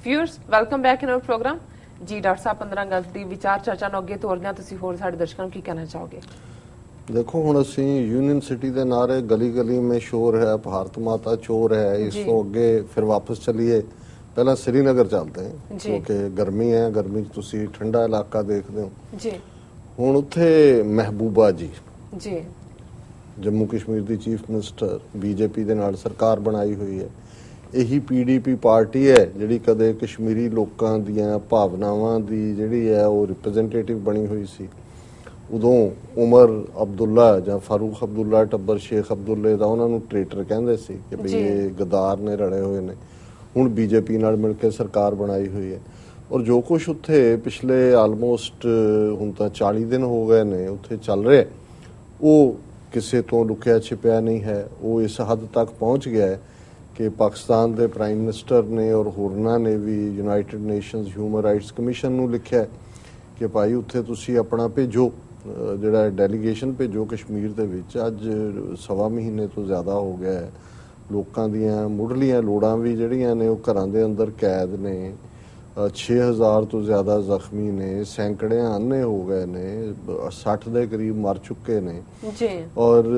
Viewers welcome back in our programme जी। Doctor साहब 15 अगस्त की विचार चर्चा ਨੂੰ ਅੱਗੇ ਤੋਰਦੇ ਹਾਂ, ਤੁਸੀਂ ਹੋਰ ਸਾਡੇ ਦਰਸ਼ਕਾਂ ਨੂੰ ਕੀ ਕਹਿਣਾ ਚਾਹੋਗੇ? देखो हुण असीं यूनियन सिटी के नारे गली गली में शोर है, भारत माता चोर है, इस तो अगे फिर वापस चलिए पहला श्रीनगर चलते हैं क्योंकि गर्मी है, गर्मी तुसी ठंडा इलाका देखते हो जी। हुण उत्थे महबूबा जी जम्मू कश्मीर की चीफ मिनिस्टर बीजेपी के नाल सरकार बनाई हुई है। यही PDP पार्टी है जिहड़ी कदे कश्मीरी लोकां दीयां भावनावां दी जिहड़ी है वो रिप्रजेंटेटिव बनी हुई सी। उदों उमर अब्दुल्ला जां फारूक अब्दुल्ला टब्बर शेख अब्दुल्ले दा उन्हां नूं ट्रेटर कहंदे सी कि भी ये गद्दार ने रले हुए ने। हुण बीजेपी नाल मिल के सरकार बनाई हुई है और जो कुछ उत्थे पिछले आलमोस्ट हुण तां 40 दिन हो गए ने उत्थे चल रहा वो किसी तो लुकिया छिपिया नहीं है। वो इस हद तक पहुँच गया है कि पाकिस्तान के प्राइम मिनिस्टर ने और होरना ने भी United Nations human rights commission नूं लिखिया कि भाई उत्थे तुसी अपना भेजो ਜਿਹੜਾ ਡੈਲੀਗੇਸ਼ਨ ਭੇਜੋ ਕਸ਼ਮੀਰ ਦੇ ਵਿੱਚ। ਅੱਜ ਸਵਾ ਮਹੀਨੇ ਤੋਂ ਜ਼ਿਆਦਾ ਹੋ ਗਿਆ ਹੈ। ਲੋਕਾਂ ਦੀਆਂ ਮੁੱਢਲੀਆਂ ਲੋੜਾਂ ਵੀ ਜਿਹੜੀਆਂ ਨੇ ਉਹ ਘਰਾਂ ਦੇ ਅੰਦਰ ਕੈਦ ਨੇ। 6000 ਤੋਂ ਜ਼ਿਆਦਾ ਜ਼ਖਮੀ ਨੇ, ਸੈਂਕੜਿਆਂ ਅੰਨੇ ਹੋ ਗਏ ਨੇ, 60 ਦੇ ਕਰੀਬ ਮਰ ਚੁੱਕੇ ਨੇ ਜੀ। ਔਰ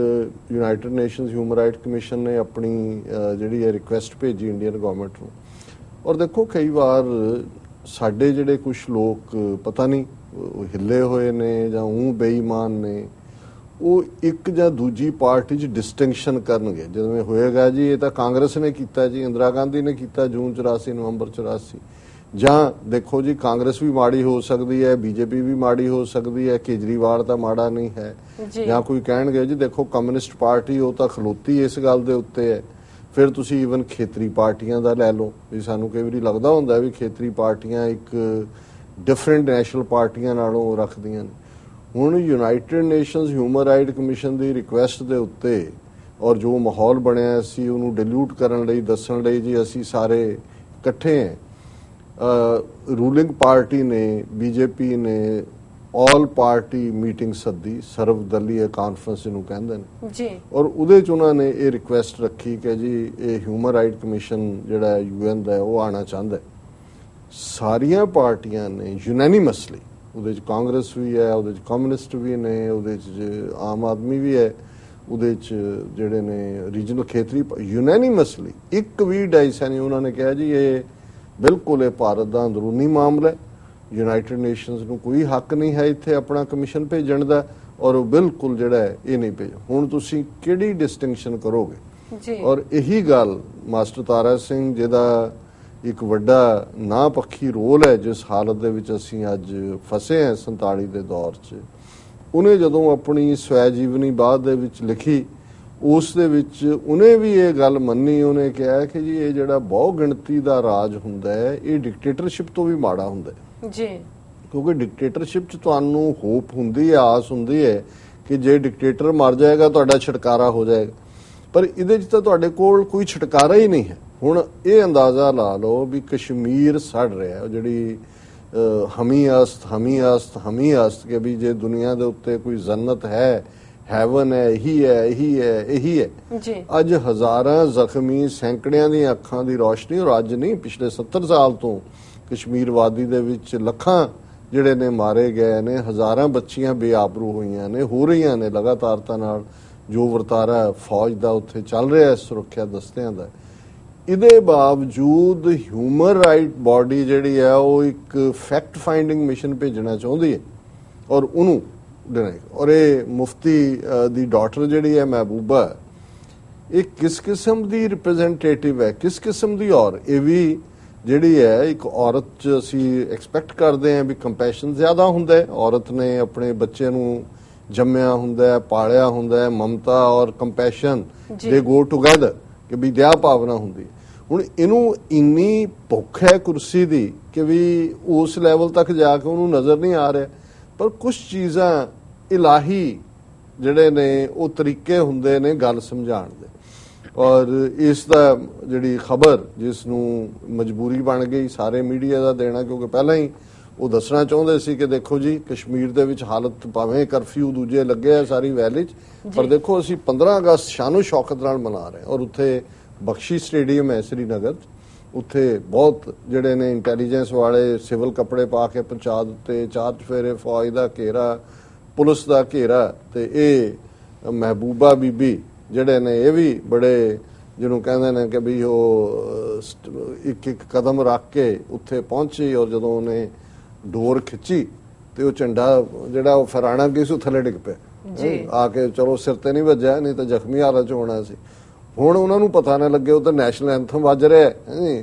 United nations human right commission ਨੇ ਆਪਣੀ ਜਿਹੜੀ ਹੈ ਰਿਕੁਐਸਟ ਭੇਜੀ ਇੰਡੀਅਨ ਗਵਰਨਮੈਂਟ ਨੂੰ। ਔਰ ਦੇਖੋ ਕਈ ਵਾਰ ਸਾਡੇ ਜਿਹੜੇ ਕੁਝ ਲੋਕ ਪਤਾ ਨਹੀਂ ਹਿੱਲੇ ਹੋਏ ਨੇ ਜਾਂ ਉਹ ਬੇਈਮਾਨ ਨੇ, ਉਹ ਇੱਕ ਜਾਂ ਦੂਜੀ ਪਾਰਟੀ 'ਚ ਡਿਸਟਿੰਕਸ਼ਨ ਕਰਨਗੇ। ਜਿਵੇਂ ਹੋਏਗਾ ਜੀ ਇਹ ਤਾਂ ਕਾਂਗਰਸ ਨੇ ਕੀਤਾ ਜੀ, ਇੰਦਰਾ ਗਾਂਧੀ ਨੇ ਕੀਤਾ ਜੂਨ 84 ਨਵੰਬਰ 84, ਜਾਂ ਦੇਖੋ ਜੀ ਕਾਂਗਰਸ ਵੀ ਮਾੜੀ ਹੋ ਸਕਦੀ ਹੈ, ਬੀਜੇਪੀ ਵੀ ਮਾੜੀ ਹੋ ਸਕਦੀ ਹੈ, ਕੇਜਰੀਵਾਲ ਤਾਂ ਮਾੜਾ ਨਹੀਂ ਹੈ। ਜਾਂ ਕੋਈ ਕਹਿਣਗੇ ਜੀ ਦੇਖੋ ਕਮਿਊਨਿਸਟ ਪਾਰਟੀ ਉਹ ਤਾਂ ਖਲੋਤੀ ਇਸ ਗੱਲ ਦੇ ਉੱਤੇ ਹੈ। ਫਿਰ ਤੁਸੀਂ ਈਵਨ ਖੇਤਰੀ ਪਾਰਟੀਆਂ ਦਾ ਲੈ ਲਓ ਵੀ ਸਾਨੂੰ ਕਈ ਵਾਰੀ ਲੱਗਦਾ ਹੁੰਦਾ ਵੀ ਖੇਤਰੀ ਪਾਰਟੀਆਂ ਇੱਕ ਡਿਫਰੈਂਟ ਨੈਸ਼ਨਲ ਪਾਰਟੀਆਂ ਨਾਲੋਂ ਰੱਖਦੀਆਂ ਨੇ। ਹੁਣ United nations human right commission ਦੀ ਰਿਕੁਐਸਟ ਦੇ ਉੱਤੇ ਔਰ ਜੋ ਮਾਹੌਲ ਬਣਿਆ ਸੀ ਉਹਨੂੰ ਡਿਲੂਟ ਕਰਨ ਲਈ ਦੱਸਣ ਲਈ ਜੀ ਅਸੀਂ ਸਾਰੇ ਇਕੱਠੇ ਹਾਂ। ਰੂਲਿੰਗ ਪਾਰਟੀ ਨੇ ਬੀਜੇਪੀ ਨੇ ਆਲ ਪਾਰਟੀ ਮੀਟਿੰਗ ਸੱਦੀ, ਸਰਵਦਲੀ ਕਾਨਫਰੰਸ ਜਿਹਨੂੰ ਕਹਿੰਦੇ ਨੇ ਜੀ। ਔਰ ਉਹਦੇ 'ਚ ਉਹਨਾਂ ਨੇ ਇਹ ਰਿਕੁਐਸਟ ਰੱਖੀ ਕਿ ਜੀ ਇਹ ਹਿਊਮਨ ਰਾਈਟ ਕਮਿਸ਼ਨ ਜਿਹੜਾ UN ਦਾ ਉਹ ਆਉਣਾ ਚਾਹੁੰਦਾ। ਸਾਰੀਆਂ ਪਾਰਟੀਆਂ ਨੇ ਯੂਨੈਨਿਮਸਲੀ, ਉਹਦੇ 'ਚ ਕਾਂਗਰਸ ਵੀ ਹੈ, ਉਹਦੇ 'ਚ ਕਮਿਊਨਿਸਟ ਵੀ ਨੇ, ਉਹਦੇ 'ਚ ਆਮ ਆਦਮੀ ਵੀ ਹੈ, ਉਹਦੇ 'ਚ ਜਿਹੜੇ ਨੇ ਰੀਜਨਲ ਖੇਤਰੀ ਯੂਨੈਨਿਮਸਲੀ ਇੱਕ ਵੀ ਡਾਇਸਾ ਨਹੀਂ। ਉਹਨਾਂ ਨੇ ਕਿਹਾ ਜੀ ਇਹ ਬਿਲਕੁਲ ਇਹ ਭਾਰਤ ਦਾ ਅੰਦਰੂਨੀ ਮਾਮਲਾ ਹੈ, ਯੂਨਾਈਟਿਡ ਨੇਸ਼ਨਸ ਨੂੰ ਕੋਈ ਹੱਕ ਨਹੀਂ ਹੈ ਇੱਥੇ ਆਪਣਾ ਕਮਿਸ਼ਨ ਭੇਜਣ ਦਾ, ਔਰ ਉਹ ਬਿਲਕੁਲ ਜਿਹੜਾ ਹੈ ਇਹ ਨਹੀਂ ਭੇਜੋ। ਹੁਣ ਤੁਸੀਂ ਕਿਹੜੀ ਡਿਸਟਿੰਕਸ਼ਨ ਕਰੋਗੇ ਜੀ? ਔਰ ਇਹੀ ਗੱਲ ਮਾਸਟਰ ਤਾਰਾ ਸਿੰਘ ਜਿਹਦਾ ਇੱਕ ਵੱਡਾ ਨਾ ਪੱਖੀ ਰੋਲ ਹੈ ਜਿਸ ਹਾਲਤ ਦੇ ਵਿੱਚ ਅਸੀਂ ਅੱਜ ਫਸੇ ਹਾਂ 47 ਦੇ ਦੌਰ 'ਚ, ਉਹਨੇ ਜਦੋਂ ਆਪਣੀ ਸਵੈ ਜੀਵਨੀ ਬਾਅਦ ਦੇ ਵਿੱਚ ਲਿਖੀ ਉਸ ਦੇ ਵਿੱਚ ਉਹਨੇ ਵੀ ਇਹ ਗੱਲ ਮੰਨੀ। ਉਹਨੇ ਕਿਹਾ ਕਿ ਜੀ ਇਹ ਜਿਹੜਾ ਬਹੁ ਗਿਣਤੀ ਦਾ ਰਾਜ ਹੁੰਦਾ ਹੈ ਇਹ ਡਿਕਟੇਟਰਸ਼ਿਪ ਤੋਂ ਵੀ ਮਾੜਾ ਹੁੰਦਾ ਹੈ ਜੀ। ਕਿਉਂਕਿ ਡਿਕਟੇਟਰਸ਼ਿਪ 'ਚ ਤੁਹਾਨੂੰ ਹੋਪ ਹੁੰਦੀ ਹੈ, ਆਸ ਹੁੰਦੀ ਹੈ ਕਿ ਜੇ ਡਿਕਟੇਟਰ ਮਰ ਜਾਏਗਾ ਤੁਹਾਡਾ ਛੁਟਕਾਰਾ ਹੋ ਜਾਏਗਾ, ਪਰ ਇਹਦੇ 'ਚ ਤਾਂ ਤੁਹਾਡੇ ਕੋਲ ਕੋਈ ਛੁਟਕਾਰਾ ਹੀ ਨਹੀਂ ਹੈ। ਹੁਣ ਇਹ ਅੰਦਾਜ਼ਾ ਲਾ ਲਓ ਵੀ ਕਸ਼ਮੀਰ ਸੜ ਰਿਹਾ, ਜਿਹੜੀ ਹਮੀ ਅਸਤ ਕਿ ਵੀ ਜੇ ਦੁਨੀਆ ਦੇ ਉੱਤੇ ਕੋਈ ਜੰਨਤ ਹੈ, ਹੈਵਨ ਹੈ, ਇਹੀ ਹੈ ਜੀ। ਅੱਜ ਹਜ਼ਾਰਾਂ ਜ਼ਖਮੀ, ਸੈਂਕੜਿਆਂ ਦੀਆਂ ਅੱਖਾਂ ਦੀ ਰੋਸ਼ਨੀ, ਔਰ ਅੱਜ ਨਹੀਂ ਪਿਛਲੇ 70 ਸਾਲ ਤੋਂ ਕਸ਼ਮੀਰ ਵਾਦੀ ਦੇ ਵਿੱਚ ਲੱਖਾਂ ਜਿਹੜੇ ਨੇ ਮਾਰੇ ਗਏ ਨੇ, ਹਜ਼ਾਰਾਂ ਬੱਚੀਆਂ ਬੇਆਬਰੂ ਹੋਈਆਂ ਨੇ, ਹੋ ਰਹੀਆਂ ਨੇ ਲਗਾਤਾਰਤਾ ਨਾਲ। ਜੋ ਵਰਤਾਰਾ ਫੌਜ ਦਾ ਉੱਥੇ ਚੱਲ ਰਿਹਾ ਸੁਰੱਖਿਆ ਦਸਤਿਆਂ ਦਾ, ਇਹਦੇ ਬਾਵਜੂਦ ਹਿਊਮਨ ਰਾਈਟ ਬਾਡੀ ਜਿਹੜੀ ਹੈ ਉਹ ਇੱਕ ਫੈਕਟ ਫਾਈਂਡਿੰਗ ਮਿਸ਼ਨ ਭੇਜਣਾ ਚਾਹੁੰਦੀ ਹੈ ਔਰ ਉਹਨੂੰ ਡਿਨਾਈ। ਔਰ ਇਹ ਮੁਫਤੀ ਦੀ ਡਾਟਰ ਜਿਹੜੀ ਹੈ ਮਹਿਬੂਬਾ, ਇਹ ਕਿਸ ਕਿਸਮ ਦੀ ਰਿਪਰੈਜ਼ੈਂਟੇਟਿਵ ਹੈ, ਕਿਸ ਕਿਸਮ ਦੀ? ਔਰ ਇਹ ਵੀ ਜਿਹੜੀ ਹੈ ਇੱਕ ਔਰਤ 'ਚ ਅਸੀਂ ਐਕਸਪੈਕਟ ਕਰਦੇ ਹਾਂ ਵੀ ਕੰਪੈਸ਼ਨ ਜ਼ਿਆਦਾ ਹੁੰਦਾ ਹੈ। ਔਰਤ ਨੇ ਆਪਣੇ ਬੱਚੇ ਨੂੰ ਜੰਮਿਆ ਹੁੰਦਾ ਹੈ, ਪਾਲਿਆ ਹੁੰਦਾ ਹੈ, ਮਮਤਾ ਔਰ ਕੰਪੈਸ਼ਨ ਦੇ ਗੋ ਟੂਗੈਦਰ, ਕਿ ਵੀ ਦਇਆ ਭਾਵਨਾ ਹੁੰਦੀ ਹੈ। ਹੁਣ ਇਹਨੂੰ ਇੰਨੀ ਭੁੱਖ ਹੈ ਕੁਰਸੀ ਦੀ ਕਿ ਵੀ ਉਸ ਲੈਵਲ ਤੱਕ ਜਾ ਕੇ ਉਹਨੂੰ ਨਜ਼ਰ ਨਹੀਂ ਆ ਰਿਹਾ। ਪਰ ਕੁਝ ਚੀਜ਼ਾਂ ਇਲਾਹੀ ਜਿਹੜੇ ਨੇ ਉਹ ਤਰੀਕੇ ਹੁੰਦੇ ਨੇ ਗੱਲ ਸਮਝਾਉਣ ਦੇ। ਔਰ ਇਸ ਦਾ ਜਿਹੜੀ ਖਬਰ ਜਿਸ ਨੂੰ ਮਜਬੂਰੀ ਬਣ ਗਈ ਸਾਰੇ ਮੀਡੀਆ ਦਾ ਦੇਣਾ, ਕਿਉਂਕਿ ਪਹਿਲਾਂ ਹੀ ਉਹ ਦੱਸਣਾ ਚਾਹੁੰਦੇ ਸੀ ਕਿ ਦੇਖੋ ਜੀ ਕਸ਼ਮੀਰ ਦੇ ਵਿੱਚ ਹਾਲਤ ਭਾਵੇਂ ਕਰਫਿਊ ਦੂਜੇ ਲੱਗੇ ਆ ਸਾਰੀ ਵੈਲੀ 'ਚ, ਪਰ ਦੇਖੋ ਅਸੀਂ 15 ਅਗਸਤ ਸ਼ਾਨੋ ਸ਼ੌਕਤ ਨਾਲ ਮਨਾ ਰਹੇ ਔਰ ਉੱਥੇ ਬਖਸ਼ੀ ਸਟੇਡੀਅਮ ਹੈ श्रीनगर, ਉੱਥੇ ਬਹੁਤ ਜਿਹੜੇ ਨੇ ਇੰਟੈਲੀਜੈਂਸ ਵਾਲੇ ਸਿਵਲ ਕੱਪੜੇ ਪਾ ਕੇ ਪਹੁੰਚਾ ਦਿੱਤੇ, 4 ਚੁਫੇਰੇ ਫੌਜ ਦਾ ਘੇਰਾ, ਪੁਲਿਸ ਦਾ ਘੇਰਾ। ਤੇ ਇਹ ਮਹਿਬੂਬਾ ਬੀਬੀ ਜਿਹੜੇ ਨੇ ਇਹ ਵੀ ਬੜੇ ਜਿਹਨੂੰ ਕਹਿੰਦੇ ਨੇ ਕਿ ਵੀ ਉਹ ਇੱਕ ਇੱਕ ਕਦਮ ਰੱਖ ਕੇ ਉੱਥੇ ਪਹੁੰਚੀ, ਔਰ ਜਦੋਂ ਉਹਨੇ ਡੋਰ ਖਿੱਚੀ ਤੇ ਉਹ ਝੰਡਾ ਜਿਹੜਾ ਉਹ ਫਰਾਣਾ ਗਈ ਸੀ ਥੱਲੇ ਡਿੱਗ ਪਿਆ ਆ ਕੇ। ਚਲੋ ਸਿਰ ਤੇ ਨਹੀਂ ਵੱਜਿਆ, ਨਹੀਂ ਤਾਂ ਜ਼ਖਮੀ ਹਾਲਤ ਚ ਹੋਣਾ ਸੀ। ਹੁਣ ਉਹਨਾਂ ਨੂੰ ਪਤਾ ਨਾ ਲੱਗੇ ਉਧਰ ਨੈਸ਼ਨਲ ਐਂਥਮ ਵੱਜ ਰਿਹਾ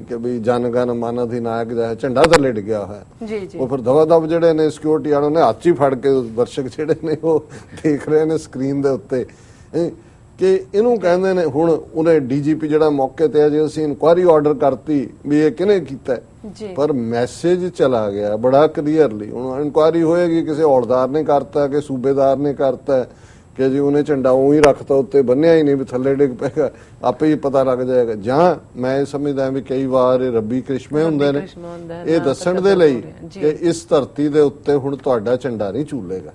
ਕਿ ਵੀ ਜਨ ਗਣ ਮਨ ਅਧਿਨਾਇਕ ਦਾ ਝੰਡਾ ਥੱਲੇ ਡਿੱਗਿਆ ਹੋਇਆ। ਉਹ ਫਿਰ ਦਵਾ ਦਵ ਜਿਹੜੇ ਨੇ ਸਿਕਿਉਰਿਟੀ ਵਾਲਿਆਂ ਨੇ ਹੱਥ 'ਚ ਹੀ ਫੜ ਕੇ ਦਰਸ਼ਕ ਜਿਹੜੇ ਨੇ ਉਹ ਦੇਖ ਰਹੇ ਨੇ ਸਕਰੀਨ ਦੇ ਉੱਤੇ ਕਿ ਇਹਨੂੰ ਕਹਿੰਦੇ ਨੇ। ਹੁਣ ਉਹਨੇ ਡੀਜੀਪੀ ਜਿਹੜਾ ਮੌਕੇ ਤੇ ਆ ਜੀ, ਅਸੀਂ ਇਨਕੁਆਇਰੀ ਆਰਡਰ ਕਰਤੀ ਵੀ ਇਹ ਕਿਹਨੇ ਕੀਤਾ, ਪਰ ਮੈਸੇਜ ਚਲਾ ਗਿਆ ਬੜਾ ਕਲੀਅਰਲੀ। ਹੁਣ ਇਨਕੁਆਇਰੀ ਹੋਏਗੀ ਕਿਸੇ ਹੌਲਦਾਰ ਨੇ ਕਰਤਾ ਕਿ ਸੂਬੇਦਾਰ ਨੇ ਕਰਤਾ ਕਿ ਜੀ ਉਹਨੇ ਝੰਡਾ ਉਹੀ ਰੱਖਤਾ ਉੱਤੇ, ਬੰਨਿਆ ਹੀ ਨਹੀਂ ਵੀ ਥੱਲੇ ਡਿੱਗ ਪਏਗਾ, ਆਪੇ ਹੀ ਪਤਾ ਲੱਗ ਜਾਏਗਾ। ਜਾਂ ਮੈਂ ਇਹ ਸਮਝਦਾ ਵੀ ਕਈ ਵਾਰ ਰੱਬੀ ਕ੍ਰਿਸ਼ਮੇ ਹੁੰਦੇ ਨੇ ਇਹ ਦੱਸਣ ਦੇ ਲਈ ਕਿ ਇਸ ਧਰਤੀ ਦੇ ਉੱਤੇ ਹੁਣ ਤੁਹਾਡਾ ਝੰਡਾ ਨਹੀਂ ਝੂਲੇਗਾ,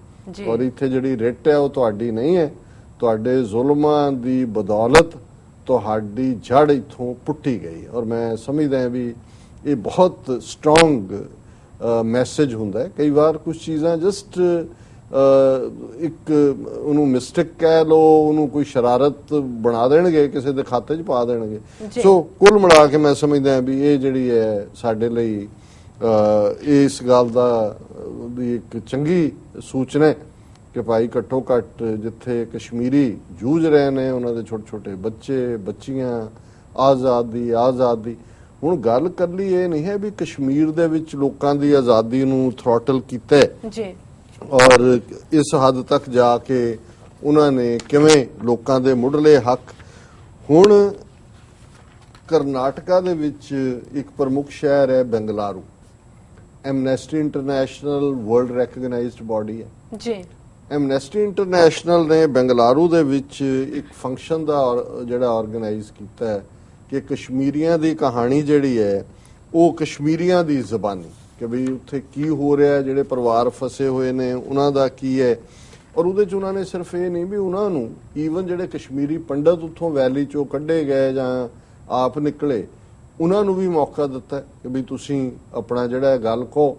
ਔਰ ਇੱਥੇ ਜਿਹੜੀ ਰਿੱਟ ਹੈ ਉਹ ਤੁਹਾਡੀ ਨਹੀਂ ਹੈ। ਤੁਹਾਡੇ ਜ਼ੁਲਮਾਂ ਦੀ ਬਦੌਲਤ ਤੁਹਾਡੀ ਜੜ ਇੱਥੋਂ ਪੁੱਟੀ ਗਈ। ਔਰ ਮੈਂ ਸਮਝਦਾ ਵੀ ਇਹ ਬਹੁਤ ਸਟਰੋਂਗ ਮੈਸੇਜ ਹੁੰਦਾ ਹੈ। ਕਈ ਵਾਰ ਕੁਝ ਚੀਜ਼ਾਂ ਜਸਟ ਇੱਕ ਉਹਨੂੰ ਮਿਸਟੇਕ ਕਹਿ ਲੋ, ਉਹਨੂੰ ਕੋਈ ਸ਼ਰਾਰਤ ਬਣਾ ਦੇਣਗੇ, ਕਿਸੇ ਦੇ ਖਾਤੇ 'ਚ ਪਾ ਦੇਣਗੇ। ਸੋ ਕੁੱਲ ਮਿਲਾ ਕੇ ਮੈਂ ਸਮਝਦਾ ਵੀ ਇਹ ਜਿਹੜੀ ਹੈ ਸਾਡੇ ਲਈ ਇਸ ਗੱਲ ਦਾ ਵੀ ਇੱਕ ਚੰਗੀ ਸੂਚਨਾ ਹੈ ਕਿ ਭਾਈ ਘੱਟੋ ਘੱਟ ਜਿੱਥੇ ਕਸ਼ਮੀਰੀ ਜੂਝ ਰਹੇ ਨੇ ਉਹਨਾਂ ਦੇ ਛੋਟੇ ਛੋਟੇ ਬੱਚੇ ਬੱਚੀਆਂ ਆਜ਼ਾਦੀ। ਹੁਣ ਗੱਲ ਕੱਲੀ ਇਹ ਨਹੀਂ ਹੈ ਵੀ ਕਸ਼ਮੀਰ ਦੇ ਵਿੱਚ ਲੋਕਾਂ ਦੀ ਆਜ਼ਾਦੀ ਨੂੰ ਥ੍ਰੋਟਲ ਕੀਤਾ ਜੀ, ਔਰ ਇਸ ਹੱਦ ਤੱਕ ਜਾ ਕੇ ਉਹਨਾਂ ਨੇ ਕਿਵੇਂ ਲੋਕਾਂ ਦੇ ਮੁੱਢਲੇ ਹੱਕ। ਹੁਣ ਕਰਨਾਟਕਾ ਦੇ ਵਿੱਚ ਇੱਕ ਪ੍ਰਮੁੱਖ ਸ਼ਹਿਰ ਹੈ Bengaluru. Amnesty International world recognised body ਹੈ ਜੀ। ਐਮਨੈਸਟੀ ਇੰਟਰਨੈਸ਼ਨਲ ਨੇ ਬੰਗਲਾਰੂ ਦੇ ਵਿੱਚ ਇੱਕ ਫੰਕਸ਼ਨ ਦਾ ਜਿਹੜਾ ਆਰਗੇਨਾਈਜ਼ ਕੀਤਾ ਹੈ ਕਿ ਕਸ਼ਮੀਰੀਆਂ ਦੀ ਕਹਾਣੀ ਜਿਹੜੀ ਹੈ ਉਹ ਕਸ਼ਮੀਰੀਆਂ ਦੀ ਜ਼ਬਾਨੀ, ਕਿ ਵੀ ਉੱਥੇ ਕੀ ਹੋ ਰਿਹਾ, ਜਿਹੜੇ ਪਰਿਵਾਰ ਫਸੇ ਹੋਏ ਨੇ ਉਹਨਾਂ ਦਾ ਕੀ ਹੈ। ਔਰ ਉਹਦੇ 'ਚ ਉਹਨਾਂ ਨੇ ਸਿਰਫ ਇਹ ਨਹੀਂ ਵੀ ਉਹਨਾਂ ਨੂੰ ਈਵਨ ਜਿਹੜੇ ਕਸ਼ਮੀਰੀ ਪੰਡਤ ਉੱਥੋਂ ਵੈਲੀ 'ਚੋਂ ਕੱਢੇ ਗਏ ਜਾਂ ਆਪ ਨਿਕਲੇ, ਉਹਨਾਂ ਨੂੰ ਵੀ ਮੌਕਾ ਦਿੱਤਾ ਕਿ ਵੀ ਤੁਸੀਂ ਆਪਣਾ ਜਿਹੜਾ ਗੱਲ ਕਹੋ।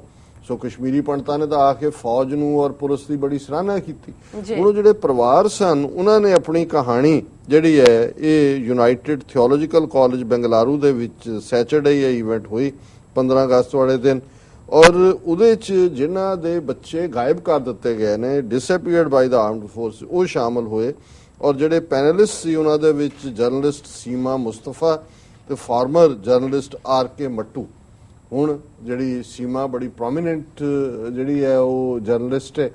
ਸੋ ਕਸ਼ਮੀਰੀ ਪੰਡਤਾਂ ਨੇ ਤਾਂ ਆ ਕੇ ਫੌਜ ਨੂੰ ਔਰ ਪੁਲਿਸ ਦੀ ਬੜੀ ਸਰਾਹਨਾ ਕੀਤੀ। ਹੁਣ ਜਿਹੜੇ ਪਰਿਵਾਰ ਸਨ ਉਹਨਾਂ ਨੇ ਆਪਣੀ ਕਹਾਣੀ ਜਿਹੜੀ ਹੈ ਇਹ ਯੂਨਾਈਟਿਡ ਥਿਓਲੋਜੀਕਲ ਕਾਲਜ ਬੰਗਲਾਰੂ ਦੇ ਵਿੱਚ ਸੈਚਰਡੇ ਇਹ ਇਵੈਂਟ ਹੋਈ 15 ਅਗਸਤ ਵਾਲੇ ਦਿਨ, ਔਰ ਉਹਦੇ 'ਚ ਜਿਨ੍ਹਾਂ ਦੇ ਬੱਚੇ ਗਾਇਬ ਕਰ ਦਿੱਤੇ ਗਏ ਨੇ, ਡਿਸਅਪੀਅਰਡ ਬਾਈ ਦਾ ਆਰਮਡ ਫੋਰਸ, ਉਹ ਸ਼ਾਮਲ ਹੋਏ। ਔਰ ਜਿਹੜੇ ਪੈਨਲਿਸਟ ਸੀ ਉਹਨਾਂ ਦੇ ਵਿੱਚ ਜਰਨਲਿਸਟ ਸੀਮਾ ਮੁਸਤਫਾ ਤੇ ਫਾਰਮਰ ਜਰਨਲਿਸਟ ਆਰ.ਕੇ. ਮੱਟੂ। ਹੁਣ ਜਿਹੜੀ ਸੀਮਾ ਬੜੀ ਪ੍ਰੋਮੀਨੈਂਟ ਜਿਹੜੀ ਹੈ ਉਹ ਜਰਨਲਿਸਟ ਹੈ,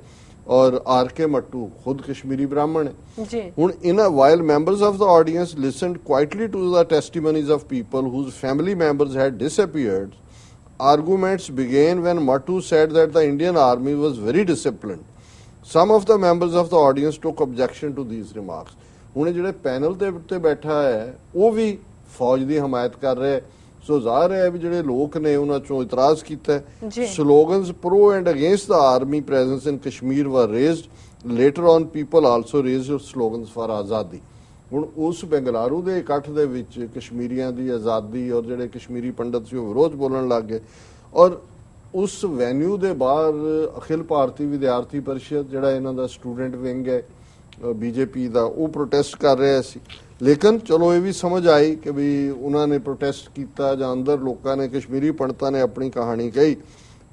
ਔਰ ਆਰ.ਕੇ. ਮੱਟੂ ਖੁਦ ਕਸ਼ਮੀਰੀ ਬ੍ਰਾਹਮਣ ਹੈ। ਹੁਣ ਇਹਨਾਂ while members of the audience listened quietly to the testimonies of people whose family members had disappeared, arguments began when Mattu said that the Indian army was very disciplined. Some of the members of the audience took objection to these remarks. ਹੁਣ ਜਿਹੜੇ panel ਦੇ ਉੱਤੇ ਬੈਠਾ ਹੈ ਉਹ ਵੀ ਫੌਜ ਦੀ ਹਮਾਇਤ ਕਰ ਰਿਹਾ। ਸੋ ਜ਼ਾਹਰ ਹੈ ਵੀ ਜਿਹੜੇ ਲੋਕ ਨੇ ਉਹਨਾਂ ਚੋਂ ਇਤਰਾਜ਼ ਕੀਤਾ। Slogans pro and against the army presence in Kashmir were raised. Later on people also raised slogans for azadi. ਹੁਣ ਉਸ ਬੰਗਲਾਰੂ ਦੇ ਇਕੱਠ ਦੇ ਵਿੱਚ ਕਸ਼ਮੀਰੀਆਂ ਦੀ ਆਜ਼ਾਦੀ ਔਰ ਜਿਹੜੇ ਕਸ਼ਮੀਰੀ ਪੰਡਤ ਸੀ ਉਹ ਵਿਰੋਧ ਬੋਲਣ ਲੱਗ ਗਏ। ਔਰ ਉਸ ਵੈਨਿਊ ਦੇ ਬਾਹਰ ਅਖਿਲ ਭਾਰਤੀ ਵਿਦਿਆਰਥੀ ਪਰਿਸ਼ਦ ਜਿਹੜਾ ਇਹਨਾਂ ਦਾ ਸਟੂਡੈਂਟ ਵਿੰਗ ਹੈ ਬੀਜੇਪੀ ਦਾ, ਉਹ ਪ੍ਰੋਟੈਸਟ ਕਰ ਰਿਹਾ ਸੀ। ਲੇਕਿਨ ਚਲੋ ਇਹ ਵੀ ਸਮਝ ਆਈ ਕਿ ਵੀ ਉਹਨਾਂ ਨੇ ਪ੍ਰੋਟੈਸਟ ਕੀਤਾ ਜਾਂ ਅੰਦਰ ਲੋਕਾਂ ਨੇ ਕਸ਼ਮੀਰੀ ਪੰਡਤਾਂ ਨੇ ਆਪਣੀ ਕਹਾਣੀ ਕਹੀ।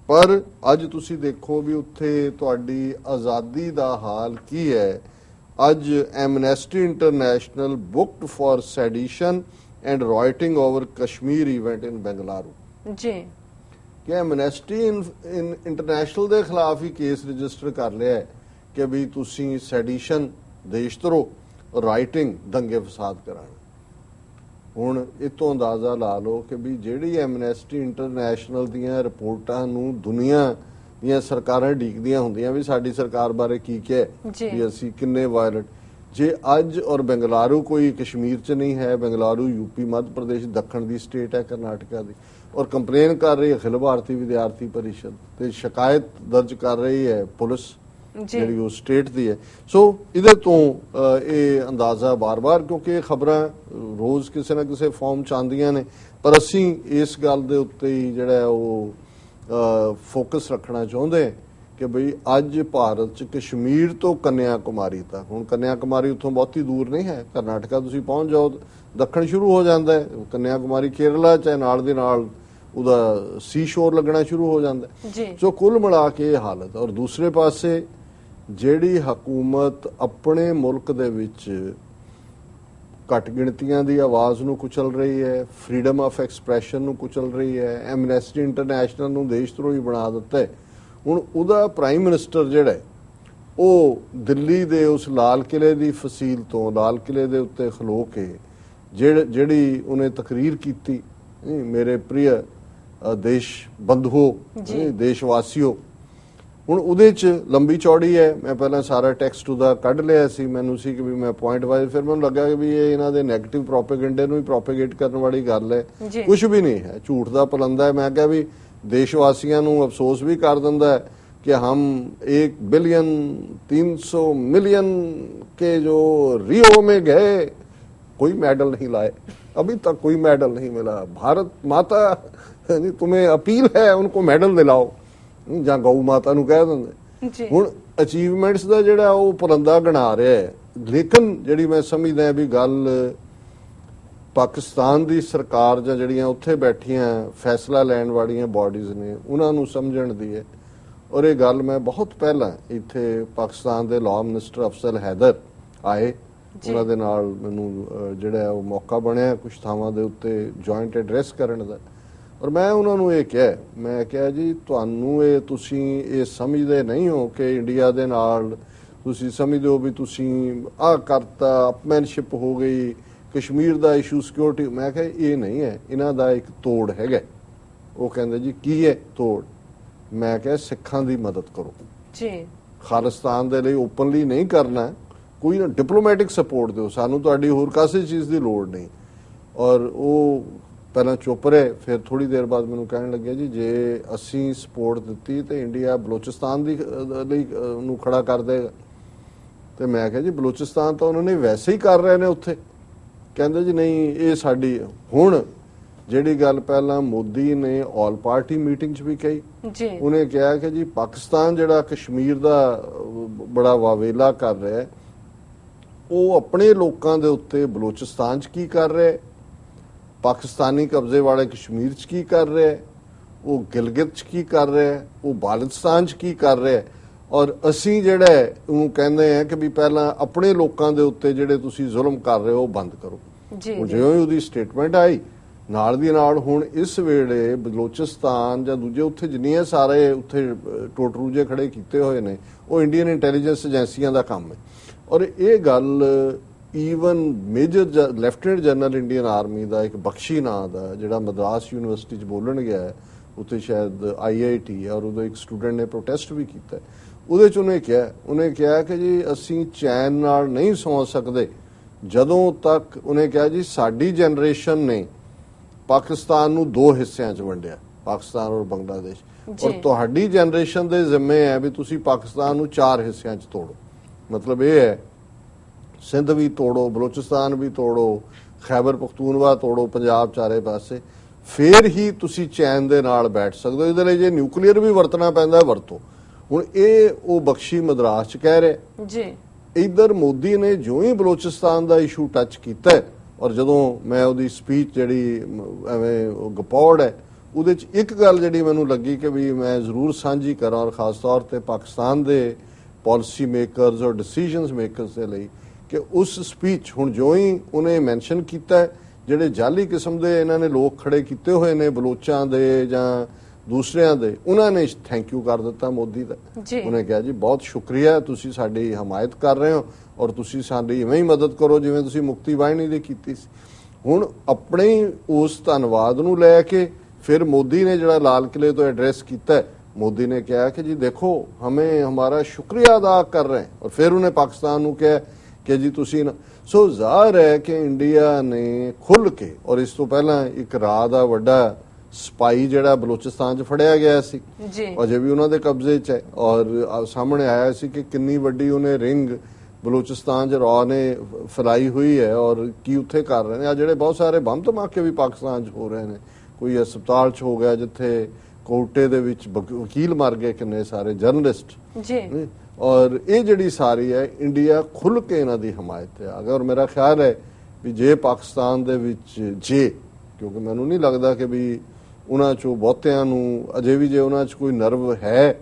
ਪਰ ਅੱਜ ਤੁਸੀਂ ਦੇਖੋ ਵੀ ਉੱਥੇ ਤੁਹਾਡੀ ਆਜ਼ਾਦੀ ਦਾ ਹਾਲ ਕੀ ਹੈ। ਅੱਜ Amnesty International booked for sedition and rioting over Kashmir event in Bengaluru ਜੀ, ਕਿ ਐਮਨੈਸਟੀ ਇੰਟਰਨੈਸ਼ਨਲ ਦੇ ਖਿਲਾਫ ਹੀ ਕੇਸ ਰਜਿਸਟਰ ਕਰ ਲਿਆ ਹੈ ਕਿ ਵੀ ਤੁਸੀਂ ਸੈਡੀਸ਼ਨ ਦੇਸ਼ ਧਰੋ ਰਾਈਟਿੰਗ ਦੰਗੇ ਫਸਾਦ ਕਰਾਣਾ। ਹੁਣ ਇਤੋਂ ਅੰਦਾਜ਼ਾ ਲਾ ਲਓ ਕਿ ਵੀ ਜਿਹੜੀ ਐਮਨੈਸਟੀ ਇੰਟਰਨੈਸ਼ਨਲ ਦੀਆਂ ਰਿਪੋਰਟਾਂ ਨੂੰ ਦੁਨੀਆ ਦੀਆਂ ਸਰਕਾਰਾਂ ਢੀਕਦੀਆਂ ਹੁੰਦੀਆਂ ਵੀ ਸਾਡੀ ਸਰਕਾਰ ਬਾਰੇ ਕੀ ਕਿਹਾ ਵੀ ਅਸੀਂ ਕਿੰਨੇ ਵਾਇਲਟ। ਜੇ ਅੱਜ ਔਰ ਬੰਗਲਾਰੂ ਕੋਈ ਕਸ਼ਮੀਰ 'ਚ ਨਹੀਂ ਹੈ, ਬੰਗਲਾਰੂ ਯੂਪੀ ਮੱਧ ਪ੍ਰਦੇਸ਼ ਦੱਖਣ ਦੀ ਸਟੇਟ ਹੈ ਕਰਨਾਟਕਾ ਦੀ, ਔਰ ਕੰਪਲੇਨ ਕਰ ਰਹੀ ਹੈ ਅਖਿਲ ਭਾਰਤੀ ਵਿਦਿਆਰਥੀ ਪਰਿਸ਼ਦ ਤੇ ਸ਼ਿਕਾਇਤ ਦਰਜ ਕਰ ਰਹੀ ਹੈ ਪੁਲਿਸ ਜਿਹੜੀ ਉਹ ਸਟੇਟ ਦੀ ਹੈ। ਸੋ ਇਹਦੇ ਤੋਂ ਇਹ ਅੰਦਾਜ਼ਾ ਬਾਰ-ਬਾਰ, ਕਿਉਂਕਿ ਇਹ ਖਬਰਾਂ ਰੋਜ਼ ਕਿਸੇ ਨਾ ਕਿਸੇ ਫਾਰਮ ਚ ਆਉਂਦੀਆਂ ਨੇ, ਪਰ ਅਸੀਂ ਇਸ ਗੱਲ ਦੇ ਉੱਤੇ ਹੀ ਜਿਹੜਾ ਉਹ ਫੋਕਸ ਰੱਖਣਾ ਚਾਹੁੰਦੇ ਹਾਂ ਕਿ ਬਈ ਅੱਜ ਭਾਰਤ ਚ ਕਸ਼ਮੀਰ ਤੋਂ ਕੰਨਿਆ ਕੁਮਾਰੀ ਤੱਕ, ਹੁਣ ਕੰਨਿਆ ਕੁਮਾਰੀ ਉੱਥੋਂ ਬਹੁਤੀ ਦੂਰ ਨਹੀਂ ਹੈ, ਕਰਨਾਟਕਾ ਤੁਸੀਂ ਪਹੁੰਚ ਜਾਓ ਦੱਖਣ ਸ਼ੁਰੂ ਹੋ ਜਾਂਦਾ ਹੈ, ਕੰਨਿਆ ਕੁਮਾਰੀ ਕੇਰਲਾ ਚ ਹੈ, ਨਾਲ ਦੇ ਨਾਲ ਉਹਦਾ ਸੀ ਸ਼ੋਰ ਲੱਗਣਾ ਸ਼ੁਰੂ ਹੋ ਜਾਂਦਾ ਹੈ। ਸੋ ਕੁੱਲ ਮਿਲਾ ਕੇ ਇਹ ਹਾਲਤ। ਔਰ ਦੂਸਰੇ ਪਾਸੇ ਜਿਹੜੀ ਹਕੂਮਤ ਆਪਣੇ ਮੁਲਕ ਦੇ ਵਿੱਚ ਘੱਟ ਗਿਣਤੀਆਂ ਦੀ ਆਵਾਜ਼ ਨੂੰ ਕੁਚਲ ਰਹੀ ਹੈ, ਫਰੀडम ਆਫ ਐਕਸਪ੍ਰੈਸ਼ਨ ਨੂੰ ਕੁਚਲ ਰਹੀ ਹੈ, ਐਮਨੈਸਟੀ ਇੰਟਰਨੈਸ਼ਨਲ ਨੂੰ ਦੇਸ਼ ਧਰੋਹੀ ਬਣਾ ਦਿੱਤਾ ਹੈ, ਹੁਣ ਉਹਦਾ ਪ੍ਰਾਈਮ ਮਿਨਿਸਟਰ ਜਿਹੜਾ ਉਹ ਦਿੱਲੀ ਦੇ ਉਸ ਲਾਲ ਕਿਲੇ ਦੀ ਫਸੀਲ ਤੋਂ, ਲਾਲ ਕਿਲੇ ਦੇ ਉੱਤੇ ਖਲੋ ਕੇ ਜਿਹੜੀ ਉਹਨੇ ਤਕਰੀਰ ਕੀਤੀ, ਮੇਰੇ ਪ੍ਰਿਯ ਦੇਸ਼ ਬੰਧੂਓ, ਦੇਸ਼ ਵਾਸੀਓ, ਹੁਣ ਉਹਦੇ ਚ ਲੰਬੀ ਚੌੜੀ ਹੈ। ਮੈਂ ਪਹਿਲਾਂ ਸਾਰਾ ਟੈਕਸਟ ਉਹਦਾ ਕੱਢ ਲਿਆ ਸੀ, ਮੈਨੂੰ ਸੀ ਕਿ ਵੀ ਮੈਂ ਪੁਆਇੰਟ ਵਾਈਜ਼, ਫਿਰ ਮੈਨੂੰ ਲੱਗਾ ਕਿ ਵੀ ਇਹ ਇਹਨਾਂ ਦੇ ਨੈਗੇਟਿਵ ਪ੍ਰੋਪੇਗੈਂਡੇ ਨੂੰ ਹੀ ਪ੍ਰੋਪੇਗੇਟ ਕਰਨ ਵਾਲੀ ਗੱਲ ਹੈ, ਕੁਝ ਵੀ ਨਹੀਂ ਹੈ, ਝੂਠ ਦਾ ਪਲੰਦਾ ਹੈ। ਮੈਂ ਕਿਹਾ ਵੀ ਦੇਸ਼ਵਾਸੀਆਂ ਨੂੰ ਅਫਸੋਸ ਵੀ ਕਰ ਦਿੰਦਾ ਹੈ कि हम 1 बिलियन 300 मिलियन के जो रियो में गए, कोई मेडल नहीं लाए, अभी तक कोई मेडल नहीं मिला। भारत माता तुम्हें अपील है उनको मेडल दिलाओ, ਜਾਂ ਗਊ ਮਾਤਾ ਨੂੰ ਕਹਿ ਦਿੰਦੇ। ਹੁਣ ਅਚੀਵਮੈਂਟਸ ਦਾ ਜਿਹੜਾ ਉਹ ਪਰੰਦਾ ਗਣਾ ਰਿਹਾ ਹੈ, ਲੇਕਿਨ ਜਿਹੜੀ ਮੈਂ ਸਮਝਦਾ ਵੀ ਗੱਲ ਪਾਕਿਸਤਾਨ ਦੀ ਸਰਕਾਰ ਜਾਂ ਜਿਹੜੀਆਂ ਉੱਥੇ ਬੈਠੀਆਂ ਫੈਸਲਾ ਲੈਣ ਵਾਲੀਆਂ ਬਾਡੀਜ਼ ਨੇ ਉਹਨਾਂ ਨੂੰ ਸਮਝਣ ਦੀ ਹੈ। ਔਰ ਇਹ ਗੱਲ ਮੈਂ ਬਹੁਤ ਪਹਿਲਾਂ ਇੱਥੇ ਪਾਕਿਸਤਾਨ ਦੇ ਲਾਅ ਮਿਨਿਸਟਰ ਅਫਜ਼ਲ ਹੈਦਰ ਆਏ, ਉਹਨਾਂ ਦੇ ਨਾਲ ਮੈਨੂੰ ਜਿਹੜਾ ਉਹ ਮੌਕਾ ਬਣਿਆ ਕੁਝ ਥਾਵਾਂ ਦੇ ਉੱਤੇ ਜੁਆਇੰਟ ਐਡਰੈਸ ਕਰਨ ਦਾ। ਔਰ ਮੈਂ ਉਹਨਾਂ ਨੂੰ ਇਹ ਕਿਹਾ, ਮੈਂ ਕਿਹਾ ਜੀ ਤੁਹਾਨੂੰ ਇਹ ਤੁਸੀਂ ਇਹ ਸਮਝਦੇ ਨਹੀਂ ਹੋ ਕਿ ਇੰਡੀਆ ਦੇ ਨਾਲ ਤੁਸੀਂ ਸਮਝਦੇ ਹੋ ਵੀ ਤੁਸੀਂ ਆਹ ਕਰਤਾ, ਅਪਮੈਨਸ਼ਿਪ ਹੋ ਗਈ, ਕਸ਼ਮੀਰ ਦਾ ਇਸ਼ੂ ਸਿਕਿਉਰਿਟੀ। ਮੈਂ ਕਿਹਾ ਇਹ ਨਹੀਂ ਹੈ, ਇਹਨਾਂ ਦਾ ਇੱਕ ਤੋੜ ਹੈਗਾ। ਉਹ ਕਹਿੰਦੇ ਜੀ ਕੀ ਹੈ ਤੋੜ? ਮੈਂ ਕਿਹਾ ਸਿੱਖਾਂ ਦੀ ਮਦਦ ਕਰੋ ਜੀ, ਖਾਲਿਸਤਾਨ ਦੇ ਲਈ ਓਪਨਲੀ ਨਹੀਂ ਕਰਨਾ, ਕੋਈ ਨਾ ਡਿਪਲੋਮੈਟਿਕ ਸਪੋਰਟ ਦਿਓ, ਸਾਨੂੰ ਤੁਹਾਡੀ ਹੋਰ ਕਿਸੇ ਚੀਜ਼ ਦੀ ਲੋੜ ਨਹੀਂ। ਔਰ ਉਹ ਪਹਿਲਾਂ ਚੁੱਪ ਰਹੇ, ਫਿਰ ਥੋੜੀ ਦੇਰ ਬਾਅਦ ਮੈਨੂੰ ਕਹਿਣ ਲੱਗਿਆ ਜੀ ਜੇ ਅਸੀਂ ਸਪੋਰਟ ਦਿੱਤੀ ਤੇ ਇੰਡੀਆ ਬਲੋਚਿਸਤਾਨ ਦੀ ਲਈ ਨੂੰ ਖੜਾ ਕਰ ਦੇਗਾ। ਤੇ ਮੈਂ ਕਿਹਾ ਜੀ ਬਲੋਚਿਸਤਾਨ ਤਾਂ ਉਹਨਾਂ ਨੇ ਵੈਸੇ ਹੀ ਕਰ ਰਹੇ ਨੇ ਉੱਥੇ। ਕਹਿੰਦੇ ਜੀ ਨਹੀਂ ਇਹ ਸਾਡੀ। ਹੁਣ ਜਿਹੜੀ ਗੱਲ ਪਹਿਲਾਂ ਮੋਦੀ ਨੇ ਆਲ ਪਾਰਟੀ ਮੀਟਿੰਗ 'ਚ ਵੀ ਕਹੀ, ਉਹਨੇ ਕਿਹਾ ਕਿ ਜੀ ਪਾਕਿਸਤਾਨ ਜਿਹੜਾ ਕਸ਼ਮੀਰ ਦਾ ਬੜਾ ਵਾਵੇਲਾ ਕਰ ਰਿਹਾ ਹੈ, ਉਹ ਆਪਣੇ ਲੋਕਾਂ ਦੇ ਉੱਤੇ ਬਲੋਚਿਸਤਾਨ 'ਚ ਕੀ ਕਰ ਰਿਹਾ ਹੈ, ਪਾਕਿਸਤਾਨੀ ਕਬਜ਼ੇ ਵਾਲੇ ਕਸ਼ਮੀਰ 'ਚ ਕੀ ਕਰ ਰਿਹਾ ਹੈ, ਉਹ ਗਿਲਗਿਤ 'ਚ ਕੀ ਕਰ ਰਿਹਾ ਹੈ, ਉਹ ਬਾਲਟਿਸਤਾਨ 'ਚ ਕੀ ਕਰ ਰਿਹਾ ਹੈ। ਔਰ ਅਸੀਂ ਜਿਹੜਾ ਉਹ ਕਹਿੰਦੇ ਆ ਕਿ ਵੀ ਪਹਿਲਾਂ ਆਪਣੇ ਲੋਕਾਂ ਦੇ ਉੱਤੇ ਜਿਹੜੇ ਤੁਸੀਂ ਜ਼ੁਲਮ ਕਰ ਰਹੇ ਹੋ ਉਹ ਬੰਦ ਕਰੋ। ਜਿਉਂ ਹੀ ਉਹਦੀ ਸਟੇਟਮੈਂਟ ਆਈ ਨਾਲ ਦੀ ਨਾਲ ਹੁਣ ਇਸ ਵੇਲੇ ਬਲੋਚਿਸਤਾਨ ਜਾਂ ਦੂਜੇ ਉੱਥੇ ਜਿੰਨੀਆਂ ਸਾਰੇ ਉੱਥੇ ਟੋਟਰੂਜੇ ਖੜੇ ਕੀਤੇ ਹੋਏ ਨੇ ਉਹ ਇੰਡੀਅਨ ਇੰਟੈਲੀਜੈਂਸ ਏਜੰਸੀਆਂ ਦਾ ਕੰਮ ਹੈ। ਔਰ ਇਹ ਗੱਲ even major lieutenant general Indian army ਦਾ ਇੱਕ ਬਖਸ਼ੀ ਨਾਂ ਦਾ ਜਿਹੜਾ ਮਦਰਾਸ ਯੂਨੀਵਰਸਿਟੀ 'ਚ ਬੋਲਣ ਗਿਆ ਹੈ, ਉੱਥੇ ਸ਼ਾਇਦ IIT ਹੈ, ਔਰ ਉਹਦਾ ਇੱਕ ਸਟੂਡੈਂਟ ਨੇ ਪ੍ਰੋਟੈਸਟ ਵੀ ਕੀਤਾ। ਉਹਦੇ 'ਚ ਉਹਨੇ ਕਿਹਾ ਕਿ ਜੀ ਅਸੀਂ ਚੈਨ ਨਾਲ ਨਹੀਂ ਸੌਂ ਸਕਦੇ ਜਦੋਂ ਤੱਕ, ਉਹਨੇ ਕਿਹਾ ਜੀ ਸਾਡੀ ਜਨਰੇਸ਼ਨ ਨੇ ਪਾਕਿਸਤਾਨ ਨੂੰ 2 ਹਿੱਸਿਆਂ 'ਚ ਵੰਡਿਆ, ਪਾਕਿਸਤਾਨ ਔਰ ਬੰਗਲਾਦੇਸ਼, ਔਰ ਤੁਹਾਡੀ ਜਨਰੇਸ਼ਨ ਦੇ ਜ਼ਿੰਮੇ ਹੈ ਵੀ ਤੁਸੀਂ ਪਾਕਿਸਤਾਨ ਨੂੰ 4 ਹਿੱਸਿਆਂ 'ਚ ਤੋੜੋ। ਮਤਲਬ ਇਹ ਹੈ ਸਿੰਧ ਵੀ ਤੋੜੋ, ਬਲੋਚਿਸਤਾਨ ਵੀ ਤੋੜੋ, ਖੈਬਰ ਪਖਤੂਨਵਾ ਤੋੜੋ, ਪੰਜਾਬ ਚਾਰੇ ਪਾਸੇ, ਫੇਰ ਹੀ ਤੁਸੀਂ ਚੈਨ ਦੇ ਨਾਲ ਬੈਠ ਸਕਦੇ ਹੋ। ਇਹਦੇ ਲਈ ਜੇ ਨਿਊਕਲੀਅਰ ਵੀ ਵਰਤਣਾ ਪੈਂਦਾ ਵਰਤੋ। ਹੁਣ ਇਹ ਉਹ ਬਖਸ਼ੀ ਮਦਰਾਸ 'ਚ ਕਹਿ ਰਿਹਾ ਜੀ। ਇਧਰ ਮੋਦੀ ਨੇ ਜੋ ਹੀ ਬਲੋਚਿਸਤਾਨ ਦਾ ਇਸ਼ੂ ਟੱਚ ਕੀਤਾ, ਔਰ ਜਦੋਂ ਮੈਂ ਉਹਦੀ ਸਪੀਚ ਜਿਹੜੀ ਐਵੇਂ ਗਪੌੜ ਹੈ ਉਹਦੇ 'ਚ ਇੱਕ ਗੱਲ ਜਿਹੜੀ ਮੈਨੂੰ ਲੱਗੀ ਕਿ ਵੀ ਮੈਂ ਜ਼ਰੂਰ ਸਾਂਝੀ ਕਰਾਂ, ਔਰ ਖਾਸ ਤੌਰ ਤੇ ਪਾਕਿਸਤਾਨ ਦੇ ਪਾਲਿਸੀ ਮੇਕਰਸ ਔਰ ਡਿਸੀਜਨਸ ਮੇਕਰਸ ਦੇ ਲਈ, ਕਿ ਉਸ ਸਪੀਚ ਹੁਣ ਜੋ ਹੀ ਉਹਨੇ ਮੈਂਸ਼ਨ ਕੀਤਾ ਜਿਹੜੇ ਜਾਲੀ ਕਿਸਮ ਦੇ ਇਹਨਾਂ ਨੇ ਲੋਕ ਖੜੇ ਕੀਤੇ ਹੋਏ ਨੇ ਬਲੋਚਾਂ ਦੇ ਜਾਂ ਦੂਸਰਿਆਂ ਦੇ, ਉਹਨਾਂ ਨੇ ਥੈਂਕ ਯੂ ਕਰ ਦਿੱਤਾ ਮੋਦੀ ਦਾ। ਉਹਨੇ ਕਿਹਾ ਜੀ ਬਹੁਤ ਸ਼ੁਕਰੀਆ, ਤੁਸੀਂ ਸਾਡੀ ਹਮਾਇਤ ਕਰ ਰਹੇ ਹੋ ਔਰ ਤੁਸੀਂ ਸਾਡੀ ਇਵੇਂ ਹੀ ਮਦਦ ਕਰੋ ਜਿਵੇਂ ਤੁਸੀਂ ਮੁਕਤੀ ਵਾਹਿਨੀ ਦੀ ਕੀਤੀ ਸੀ। ਹੁਣ ਆਪਣੇ ਉਸ ਧੰਨਵਾਦ ਨੂੰ ਲੈ ਕੇ ਫਿਰ ਮੋਦੀ ਨੇ ਜਿਹੜਾ ਲਾਲ ਕਿਲੇ ਤੋਂ ਐਡਰੈਸ ਕੀਤਾ, ਮੋਦੀ ਨੇ ਕਿਹਾ ਕਿ ਜੀ ਦੇਖੋ ਹमें हमारा शुक्रिया अदा कर रहे हैं। और फिर उन्हें पाकिस्तान को कहा कि जी तुसी ना। सो ਜ਼ਾਹਰ है कि इंडिया ने खुल के, और इस तो पहला एक राह दा वड्डा ਸਪਾਈ ਜਿਹੜਾ ਬਲੋਚਿਸਤਾਨ 'ਚ ਫੜਿਆ ਗਿਆ ਸੀ ਜੀ ਅਜੇ ਵੀ ਉਹਨਾਂ ਦੇ ਕਬਜ਼ੇ 'ਚ ਹੈ ਔਰ ਸਾਹਮਣੇ ਆਇਆ ਸੀ ਕਿ ਕਿੰਨੀ ਵੱਡੀ ਉਹਨੇ ਰਿੰਗ ਬਲੋਚਿਸਤਾਨ 'ਚ ਰॉ ਨੇ ਫੈਲਾਈ ਹੋਈ ਹੈ ਔਰ ਕੀ ਉੱਥੇ ਕਰ ਰਹੇ ਨੇ। ਆ ਜਿਹੜੇ ਬਹੁਤ ਸਾਰੇ ਬੰਬ ਧਮਾਕੇ ਵੀ ਪਾਕਿਸਤਾਨ 'ਚ ਹੋ ਰਹੇ ਨੇ, ਕੋਈ ਹਸਪਤਾਲ 'ਚ ਹੋ ਗਿਆ ਜਿੱਥੇ ਕੋਟੇ ਦੇ ਵਿੱਚ ਵਕੀਲ ਮਰ ਗਏ, ਕਿੰਨੇ ਸਾਰੇ ਜਰਨਲਿਸਟ ਜੀ ਔਰ ਇਹ ਜਿਹੜੀ ਸਾਰੀ ਹੈ ਇੰਡੀਆ ਖੁੱਲ ਕੇ ਇਹਨਾਂ ਦੀ ਹਮਾਇਤ ਹੈ। ਅਗਰ ਮੇਰਾ ਖਿਆਲ ਹੈ ਵੀ ਜੇ ਪਾਕਿਸਤਾਨ ਦੇ ਵਿੱਚ ਕਿਉਂਕਿ ਮੈਨੂੰ ਨਹੀਂ ਲੱਗਦਾ ਕਿ ਵੀ ਉਹਨਾਂ 'ਚੋਂ ਬਹੁਤਿਆਂ ਨੂੰ ਅਜੇ ਵੀ ਜੇ ਉਹਨਾਂ 'ਚ ਕੋਈ ਨਰਵ ਹੈ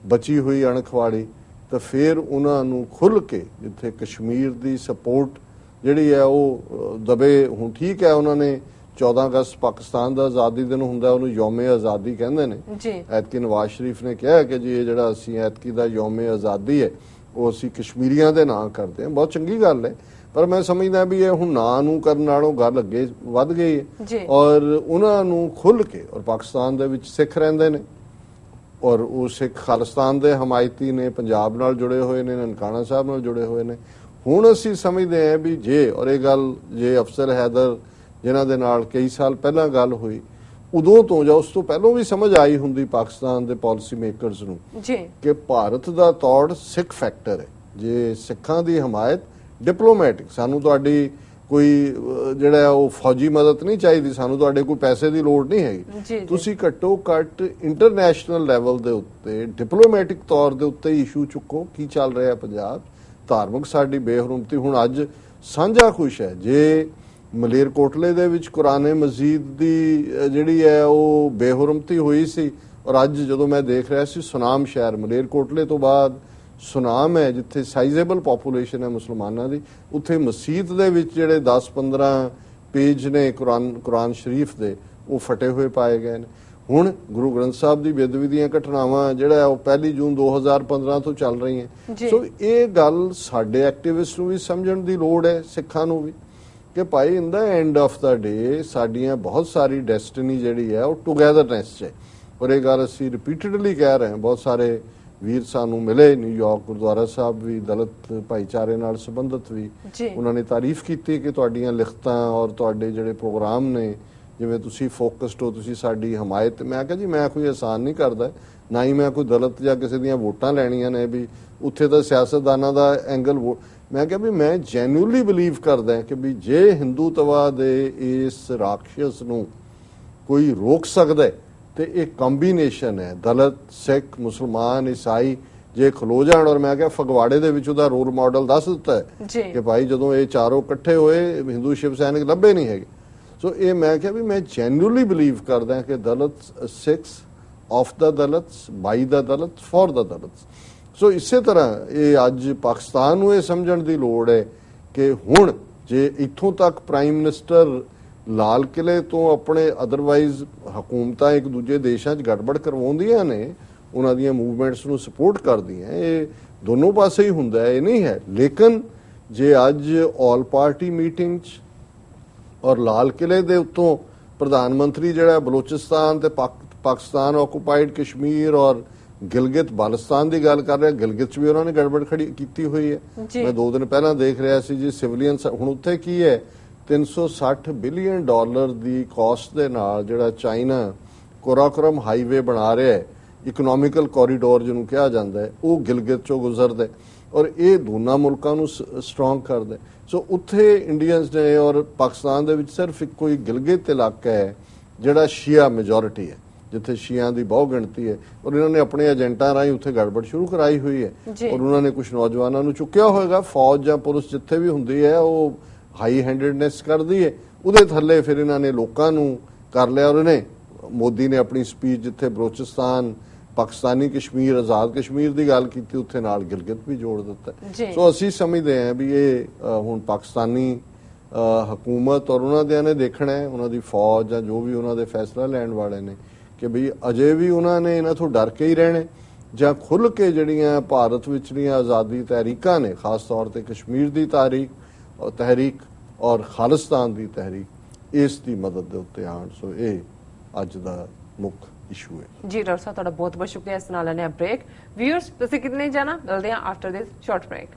ਬਚੀ ਹੋਈ ਅਣਖਵਾੜੀ ਤਾਂ ਫਿਰ ਉਹਨਾਂ ਨੂੰ ਖੁੱਲ ਕੇ ਜਿੱਥੇ ਕਸ਼ਮੀਰ ਦੀ ਸਪੋਰਟ ਜਿਹੜੀ ਹੈ ਉਹ ਦਬੇ। ਹੁਣ ਠੀਕ ਹੈ ਉਹਨਾਂ ਨੇ 14 ਅਗਸਤ ਪਾਕਿਸਤਾਨ ਦਾ ਆਜ਼ਾਦੀ ਦਿਨ ਹੁੰਦਾ, ਉਹਨੂੰ ਯੌਮੇ ਆਜ਼ਾਦੀ ਕਹਿੰਦੇ ਨੇ ਜੀ। ਐਤਕੀ ਨਵਾਜ਼ ਸ਼ਰੀਫ ਨੇ ਕਿਹਾ ਕਿ ਜੀ ਇਹ ਜਿਹੜਾ ਅਸੀਂ ਐਤਕੀ ਦਾ ਯੌਮੇ ਆਜ਼ਾਦੀ ਹੈ ਉਹ ਅਸੀਂ ਕਸ਼ਮੀਰੀਆਂ ਦੇ ਨਾਂ ਕਰਦੇ ਹਾਂ। ਬਹੁਤ ਚੰਗੀ ਗੱਲ ਹੈ, ਪਰ ਮੈਂ ਸਮਝਦਾ ਵੀ ਇਹ ਹੁਣ ਨਾਂ ਨੂੰ ਕਰਨ ਨਾਲੋਂ ਗੱਲ ਅੱਗੇ ਵੱਧ ਗਈ ਹੈ ਔਰ ਉਹਨਾਂ ਨੂੰ ਖੁੱਲ ਕੇ ਔਰ ਪਾਕਿਸਤਾਨ ਦੇ ਵਿੱਚ ਸਿੱਖ ਰਹਿੰਦੇ ਨੇ ਔਰ ਉਹ ਸਿੱਖ ਖਾਲਿਸਤਾਨ ਦੇ ਹਮਾਇਤੀ ਨੇ, ਪੰਜਾਬ ਨਾਲ ਜੁੜੇ ਹੋਏ ਨੇ, ਨਨਕਾਣਾ ਸਾਹਿਬ ਨਾਲ ਜੁੜੇ ਹੋਏ ਨੇ। ਹੁਣ ਅਸੀਂ ਸਮਝਦੇ ਹਾਂ ਵੀ ਜੇ ਔਰ ਇਹ ਗੱਲ ਜੇ ਅਫਸਰ ਹੈਦਰ ਜਿਨ੍ਹਾਂ ਦੇ ਨਾਲ ਕਈ ਸਾਲ ਪਹਿਲਾਂ ਗੱਲ ਹੋਈ ਉਦੋਂ ਤੋਂ ਜਾਂ ਉਸ ਤੋਂ ਪਹਿਲਾਂ ਵੀ ਸਮਝ ਆਈ ਹੁੰਦੀ ਪਾਕਿਸਤਾਨ ਦੇ ਪਾਲਿਸੀ ਮੇਕਰਸ ਨੂੰ ਕਿ ਭਾਰਤ ਦਾ ਤੌੜ ਸਿੱਖ ਫੈਕਟਰ ਹੈ। ਜੇ ਸਿੱਖਾਂ ਦੀ ਹਮਾਇਤ ਡਿਪਲੋਮੈਟਿਕ, ਸਾਨੂੰ ਤੁਹਾਡੀ ਕੋਈ ਜਿਹੜਾ ਉਹ ਫੌਜੀ ਮਦਦ ਨਹੀਂ ਚਾਹੀਦੀ, ਸਾਨੂੰ ਤੁਹਾਡੇ ਕੋਈ ਪੈਸੇ ਦੀ ਲੋੜ ਨਹੀਂ ਹੈਗੀ, ਤੁਸੀਂ ਘੱਟੋ ਘੱਟ ਇੰਟਰਨੈਸ਼ਨਲ ਲੈਵਲ ਦੇ ਉੱਤੇ ਡਿਪਲੋਮੈਟਿਕ ਤੌਰ ਦੇ ਉੱਤੇ ਇਸ਼ੂ ਚੁੱਕੋ। ਕੀ ਚੱਲ ਰਿਹਾ ਪੰਜਾਬ, ਧਾਰਮਿਕ ਸਾਡੀ ਬੇਹਰਮਤੀ ਹੁਣ ਅੱਜ ਸਾਂਝਾ ਖੁਸ਼ ਹੈ। ਜੇ ਮਲੇਰਕੋਟਲੇ ਦੇ ਵਿੱਚ ਕੁਰਾਨੇ ਮਸਜਿਦ ਦੀ ਜਿਹੜੀ ਹੈ ਉਹ ਬੇਹਰਮਤੀ ਹੋਈ ਸੀ ਔਰ ਅੱਜ ਜਦੋਂ ਮੈਂ ਦੇਖ ਰਿਹਾ ਸੀ ਸੁਨਾਮ ਸ਼ਹਿਰ ਮਲੇਰਕੋਟਲੇ ਤੋਂ ਬਾਅਦ ਸੁਨਾਮ ਹੈ ਜਿੱਥੇ ਸਾਈਜ਼ੇਬਲ ਪੋਪੂਲੇਸ਼ਨ ਹੈ ਮੁਸਲਮਾਨਾਂ ਦੀ, ਉੱਥੇ ਮਸਜਿਦ ਦੇ ਵਿੱਚ ਜਿਹੜੇ 10-15 ਪੇਜ ਨੇ ਕੁਰਾਨ ਸ਼ਰੀਫ ਦੇ ਉਹ ਫਟੇ ਹੋਏ ਪਾਏ ਗਏ ਨੇ। ਹੁਣ ਗੁਰੂ ਗ੍ਰੰਥ ਸਾਹਿਬ ਦੀ ਬੇਅਦਬੀ ਦੀਆਂ ਘਟਨਾਵਾਂ ਜਿਹੜਾ ਉਹ 1 ਜੂਨ 2015 ਤੋਂ ਚੱਲ ਰਹੀਆਂ। ਸੋ ਇਹ ਗੱਲ ਸਾਡੇ ਐਕਟਿਵਿਸਟ ਨੂੰ ਵੀ ਸਮਝਣ ਦੀ ਲੋੜ ਹੈ, ਸਿੱਖਾਂ ਨੂੰ ਵੀ, ਕਿ ਭਾਈ ਇਨ ਦਾ ਐਂਡ ਆਫ ਦਾ ਡੇ ਸਾਡੀਆਂ ਬਹੁਤ ਸਾਰੀ ਡੈਸਟੀਨੀ ਜਿਹੜੀ ਹੈ ਉਹ ਟੁਗੇਦਰਨੈਸ 'ਚ ਹੈ। ਔਰ ਇਹ ਗੱਲ ਅਸੀਂ ਰਿਪੀਟਡਲੀ ਕਹਿ ਰਹੇ ਹਾਂ, ਬਹੁਤ ਸਾਰੇ ਵੀਰ ਸਾਨੂੰ ਮਿਲੇ ਨਿਊਯਾਰਕ ਗੁਰਦੁਆਰਾ ਸਾਹਿਬ ਵੀ, ਦਲਿਤ ਭਾਈਚਾਰੇ ਨਾਲ ਸੰਬੰਧਿਤ ਵੀ, ਉਹਨਾਂ ਨੇ ਤਾਰੀਫ ਕੀਤੀ ਕਿ ਤੁਹਾਡੀਆਂ ਲਿਖਤਾਂ ਔਰ ਤੁਹਾਡੇ ਜਿਹੜੇ ਪ੍ਰੋਗਰਾਮ ਨੇ ਜਿਵੇਂ ਤੁਸੀਂ ਫੋਕਸਡ ਹੋ, ਤੁਸੀਂ ਸਾਡੀ ਹਮਾਇਤ। ਮੈਂ ਕਿਹਾ ਜੀ ਮੈਂ ਕੋਈ ਆਸਾਨ ਨਹੀਂ ਕਰਦਾ, ਨਾ ਹੀ ਮੈਂ ਕੋਈ ਦਲਿਤ ਜਾਂ ਕਿਸੇ ਦੀਆਂ ਵੋਟਾਂ ਲੈਣੀਆਂ ਨੇ ਵੀ ਉੱਥੇ ਤਾਂ ਸਿਆਸਤਦਾਨਾਂ ਦਾ ਐਂਗਲ। ਮੈਂ ਕਿਹਾ ਵੀ ਮੈਂ ਜੈਨੂਅਲੀ ਬਿਲੀਵ ਕਰਦਾ ਕਿ ਵੀ ਜੇ ਹਿੰਦੂਤਵਾ ਦੇ ਇਸ ਰਾਖਸ਼ ਨੂੰ ਕੋਈ ਰੋਕ ਸਕਦਾ ਤੇ ਇਹ ਕੰਬੀਨੇਸ਼ਨ ਹੈ ਦਲਿਤ, ਸਿੱਖ, ਮੁਸਲਮਾਨ, ਈਸਾਈ ਜੇ ਖਲੋ ਜਾਣ। ਔਰ ਮੈਂ ਕਿਹਾ ਫਗਵਾੜੇ ਦੇ ਵਿੱਚ ਉਹਦਾ ਰੋਲ ਮਾਡਲ ਦੱਸ ਦਿੱਤਾ ਹੈ ਕਿ ਭਾਈ ਜਦੋਂ ਇਹ ਚਾਰੋਂ ਇਕੱਠੇ ਹੋਏ ਹਿੰਦੂ ਸ਼ਿਵ ਸੈਨਿਕ ਲੱਭੇ ਨਹੀਂ ਹੈਗੇ। ਸੋ ਇਹ ਮੈਂ ਕਿਹਾ ਵੀ ਮੈਂ ਜੈਨੂਅਲੀ ਬਿਲੀਵ ਕਰਦਾ ਕਿ Dalit Sikhs of the Dalits, by the Dalit, for the Dalit. So ਇਸੇ ਤਰ੍ਹਾਂ ਇਹ ਅੱਜ ਪਾਕਿਸਤਾਨ ਨੂੰ ਇਹ ਸਮਝਣ ਦੀ ਲੋੜ ਹੈ ਕਿ ਹੁਣ ਜੇ ਇੱਥੋਂ ਤੱਕ ਪ੍ਰਾਈਮ ਮਿਨਿਸਟਰ ਲਾਲ ਕਿਲੇ ਤੋਂ ਆਪਣੇ ਅਦਰਵਾਈਜ਼ ਹਕੂਮਤਾਂ ਇੱਕ ਦੂਜੇ ਦੇਸ਼ਾਂ 'ਚ ਗੜਬੜ ਕਰਵਾਉਂਦੀਆਂ ਨੇ, ਉਹਨਾਂ ਦੀਆਂ ਮੂਵਮੈਂਟਸ ਨੂੰ ਸਪੋਰਟ ਕਰਦੀਆਂ, ਇਹ ਦੋਨੋਂ ਪਾਸੇ ਹੀ ਹੁੰਦਾ, ਇਹ ਨਹੀਂ ਹੈ। ਲੇਕਿਨ ਜੇ ਅੱਜ ਆਲ ਪਾਰਟੀ ਮੀਟਿੰਗ 'ਚ ਔਰ ਲਾਲ ਕਿਲੇ ਦੇ ਉੱਤੋਂ ਪ੍ਰਧਾਨ ਮੰਤਰੀ ਜਿਹੜਾ ਬਲੋਚਿਸਤਾਨ ਤੇ ਪਾਕਿਸਤਾਨ ਆਕੂਪਾਈਡ ਕਸ਼ਮੀਰ ਔਰ ਗਿਲਗਿਤ ਬਾਲਸਤਾਨ ਦੀ ਗੱਲ ਕਰ ਰਿਹਾ, ਗਿਲਗਿਤ 'ਚ ਵੀ ਉਹਨਾਂ ਨੇ ਗੜਬੜ ਖੜੀ ਕੀਤੀ ਹੋਈ ਹੈ। ਮੈਂ 2 ਦਿਨ ਪਹਿਲਾਂ ਦੇਖ ਰਿਹਾ ਸੀ ਜੀ ਸਿਵਲੀਅਨ ਹੁਣ ਉੱਥੇ ਕੀ ਹੈ, $360 ਬਿਲੀਅਨ ਦੀ ਕਾਸਟ ਦੇ ਨਾਲ ਜਿਹੜਾ ਚਾਈਨਾ ਕੋਰਾਕੋਰਮ ਹਾਈਵੇ ਬਣਾ ਰਿਹਾ ਹੈ, ਇਕਨੋਮਿਕਲ ਕੋਰੀਡੋਰ ਜਿਹਨੂੰ ਕਿਹਾ ਜਾਂਦਾ ਹੈ, ਉਹ ਗਿਲਗਿਤ 'ਚੋਂ ਗੁਜ਼ਰਦਾ ਔਰ ਇਹ ਦੋਨਾਂ ਮੁਲਕਾਂ ਨੂੰ ਸਟਰੋਂਗ ਕਰਦਾ। ਸੋ ਉੱਥੇ ਇੰਡੀਅਨਸ ਨੇ ਔਰ ਪਾਕਿਸਤਾਨ ਦੇ ਵਿੱਚ ਸਿਰਫ ਇੱਕੋ ਹੀ ਗਿਲਗਿਤ ਇਲਾਕਾ ਹੈ ਜਿਹੜਾ ਸ਼ੀਆ ਮੈਜੋਰਿਟੀ ਹੈ, ਜਿੱਥੇ ਸ਼ੀਆਂ ਦੀ ਬਹੁਤ ਗਿਣਤੀ ਹੈ ਔਰ ਇਹਨਾਂ ਨੇ ਆਪਣੇ ਏਜੰਟਾਂ ਰਾਹੀਂ ਉੱਥੇ ਗੜਬੜ ਸ਼ੁਰੂ ਕਰਾਈ ਹੋਈ ਹੈ ਔਰ ਉਹਨਾਂ ਨੇ ਕੁਝ ਨੌਜਵਾਨਾਂ ਨੂੰ ਚੁੱਕਿਆ ਹੋਏਗਾ। ਫੌਜ ਜਾਂ ਪੁਲਿਸ ਜਿੱਥੇ ਵੀ ਹੁੰਦੀ ਹੈ ਉਹ ਹਾਈ ਹੈਂਡਡਨੈਸ ਕਰਦੀ ਹੈ, ਉਹਦੇ ਥੱਲੇ ਫਿਰ ਇਹਨਾਂ ਨੇ ਲੋਕਾਂ ਨੂੰ ਕਰ ਲਿਆ। ਔਰ ਇਹਨੇ ਮੋਦੀ ਨੇ ਆਪਣੀ ਸਪੀਚ ਜਿੱਥੇ ਬਲੋਚਿਸਤਾਨ, ਪਾਕਿਸਤਾਨੀ ਕਸ਼ਮੀਰ, ਆਜ਼ਾਦ ਕਸ਼ਮੀਰ ਦੀ ਗੱਲ ਕੀਤੀ, ਉੱਥੇ ਨਾਲ ਗਿਲਗਿਤ ਵੀ ਜੋੜ ਦਿੱਤਾ। ਸੋ ਅਸੀਂ ਸਮਝਦੇ ਹਾਂ ਵੀ ਇਹ ਹੁਣ ਪਾਕਿਸਤਾਨੀ ਹਕੂਮਤ ਔਰ ਉਹਨਾਂ ਦੇ ਨੇ ਦੇਖਣਾ ਹੈ, ਉਹਨਾਂ ਦੀ ਫੌਜ ਜਾਂ ਜੋ ਵੀ ਉਹਨਾਂ ਦੇ ਫੈਸਲਾ ਲੈਣ ਵਾਲੇ ਨੇ ਕਿ ਵੀ ਅਜੇ ਵੀ ਉਹਨਾਂ ਨੇ ਇਹਨਾਂ ਤੋਂ ਡਰ ਕੇ ਹੀ ਰਹਿਣੇ ਜਾਂ ਖੁੱਲ ਕੇ ਜਿਹੜੀਆਂ ਭਾਰਤ ਵਿਚਲੀਆਂ ਆਜ਼ਾਦੀ ਤਹਿਰੀਕਾਂ ਨੇ, ਖਾਸ ਤੌਰ ਤੇ ਕਸ਼ਮੀਰ ਦੀ ਤਹਿਰੀਕ ਔਰ ਖਾਲਿਸਤਾਨ ਦੀ ਤਹਿਰੀਕ, ਇਸ ਦੀ ਮਦਦ ਦੇ ਉੱਤੇ ਆਉਣ। ਸੋ ਇਹ ਅੱਜ ਦਾ ਮੁੱਖ ਇਸ਼ੂ ਹੈ ਜੀ। ਡਾਕਟਰ ਸਾਹਿਬ ਤੁਹਾਡਾ ਬਹੁਤ ਬਹੁਤ ਸ਼ੁਕਰੀਆ। ਇਸ ਨਾਲ ਲੈਣੇ ਆ ਬ੍ਰੇਕ। ਵਿਊਅਰਸ ਤੁਸੀਂ ਕਿਤਨੇ ਜਾਣਾ, ਮਿਲਦੇ ਆ ਆਫਟਰ ਦਿਸ ਸ਼ਾਰਟ ਬ੍ਰੇਕ।